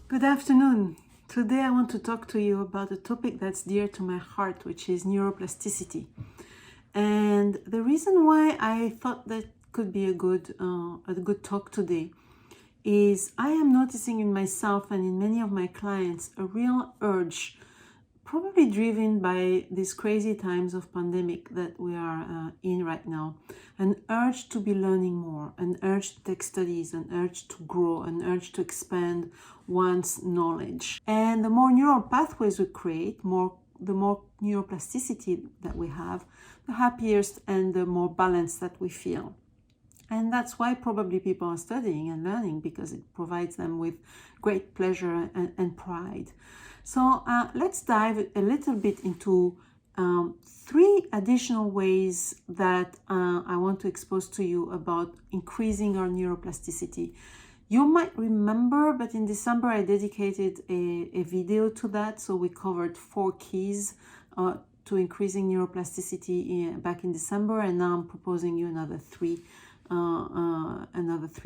Good afternoon. Today I want to talk to you about a topic that's dear to my heart, which is neuroplasticity. And the reason why I thought that could be a good talk today is I am noticing in myself and in many of my clients a real urge, probably driven by these crazy times of pandemic that we are in right now, an urge to be learning more, an urge to take studies, an urge to grow, an urge to expand one's knowledge. And the more neural pathways we create, the more neuroplasticity that we have, the happiest and the more balanced that we feel. And that's why probably people are studying and learning, because it provides them with great pleasure and pride. So let's dive a little bit into three additional ways that I want to expose to you about increasing our neuroplasticity. You might remember, but in December I dedicated a video to that. So we covered 4 keys to increasing neuroplasticity back in December, and now I'm proposing you another three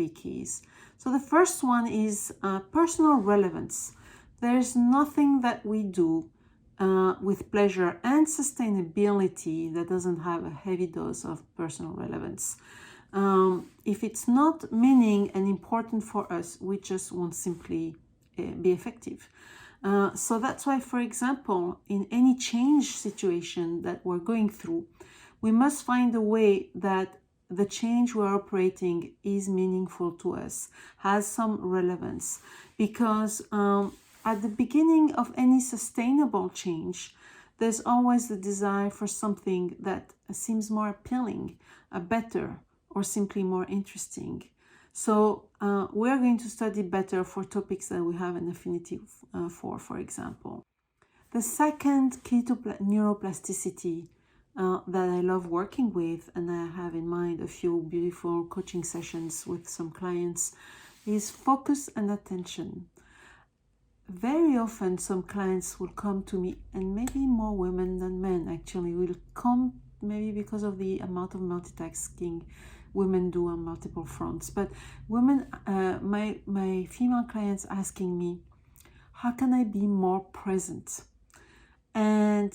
keys. So the first one is personal relevance. There's nothing that we do with pleasure and sustainability that doesn't have a heavy dose of personal relevance. If it's not meaning and important for us, we just won't simply be effective. So that's why, for example, in any change situation that we're going through, we must find a way that the change we're operating is meaningful to us, has some relevance, because at the beginning of any sustainable change, there's always the desire for something that seems more appealing, better, or simply more interesting. So we're going to study better for topics that we have an affinity for example. The second key to neuroplasticity that I love working with, and I have in mind a few beautiful coaching sessions with some clients, is focus and attention. Very often some clients will come to me, and maybe more women than men actually will come, maybe because of the amount of multitasking women do on multiple fronts, but women, my female clients asking me, how can I be more present? And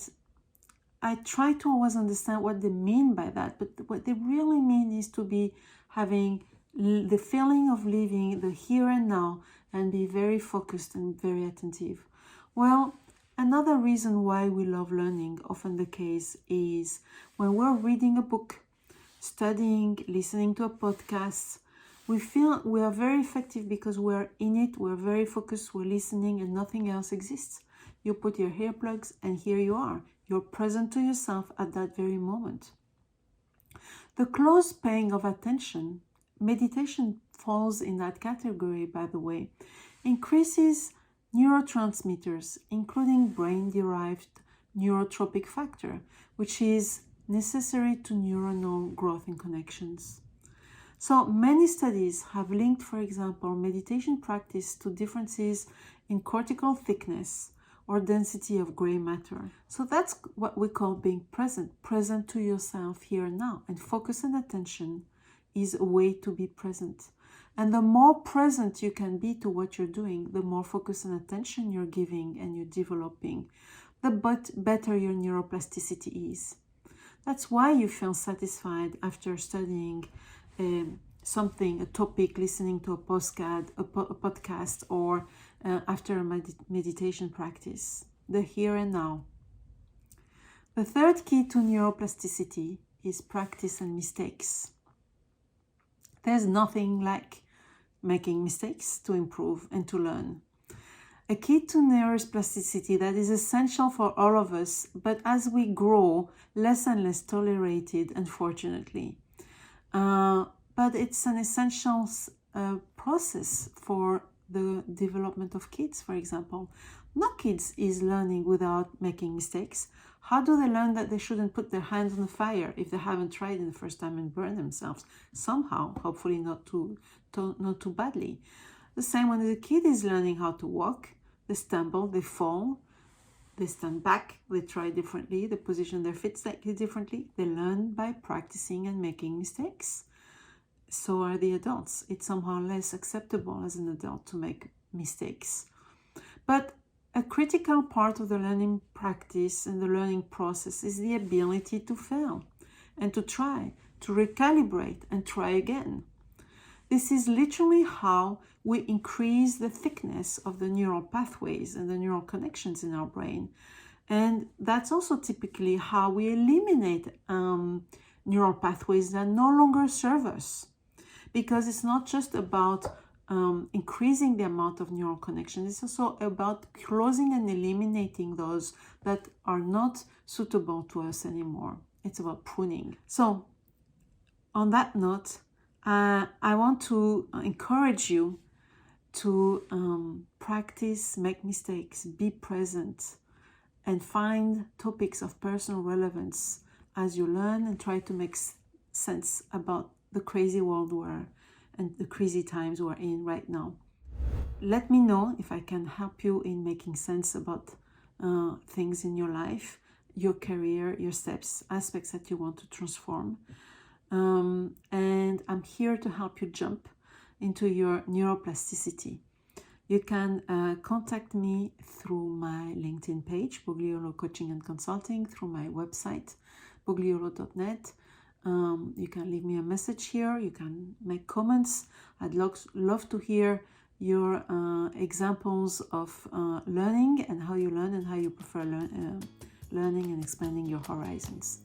I try to always understand what they mean by that, but what they really mean is to be having the feeling of living the here and now and be very focused and very attentive. Well, another reason why we love learning, often the case, is when we're reading a book, studying, listening to a podcast, we feel we are very effective because we're in it, we're very focused, we're listening, and nothing else exists. You put your earplugs and here you are. You're present to yourself at that very moment. The close paying of attention, meditation falls in that category, by the way, increases neurotransmitters, including brain-derived neurotrophic factor, which is necessary to neuronal growth and connections. So many studies have linked, for example, meditation practice to differences in cortical thickness or density of gray matter. So that's what we call being present to yourself here and now. And focus and attention is a way to be present. And the more present you can be to what you're doing, the more focus and attention you're giving and you're developing, the better your neuroplasticity is. That's why you feel satisfied after studying something, a topic, listening to a podcast, or after a meditation practice, the here and now. The third key to neuroplasticity is practice and mistakes. There's nothing like making mistakes to improve and to learn. A key to neuroplasticity that is essential for all of us, but as we grow, less and less tolerated, unfortunately. But it's an essential process for the development of kids, for example. No kids is learning without making mistakes. How do they learn that they shouldn't put their hands on the fire if they haven't tried it the first time and burn themselves? Somehow, hopefully not too badly. The same when the kid is learning how to walk, they stumble, they fall, they stand back, they try differently, they position their feet slightly differently. They learn by practicing and making mistakes. So are the adults. It's somehow less acceptable as an adult to make mistakes. But a critical part of the learning practice and the learning process is the ability to fail and to try, to recalibrate and try again. This is literally how we increase the thickness of the neural pathways and the neural connections in our brain. And that's also typically how we eliminate neural pathways that no longer serve us. Because it's not just about increasing the amount of neural connections, it's also about closing and eliminating those that are not suitable to us anymore. It's about pruning. So, on that note, I want to encourage you to practice, make mistakes, be present, and find topics of personal relevance as you learn and try to make sense about the crazy world and the crazy times we're in right now. Let me know if I can help you in making sense about things in your life, your career, your steps, aspects that you want to transform. And I'm here to help you jump into your neuroplasticity. You can contact me through my LinkedIn page, Bogliolo Coaching and Consulting, through my website, bogliolo.net. You can leave me a message here. You can make comments. I'd love to hear your examples of learning and how you learn and how you prefer learning and expanding your horizons.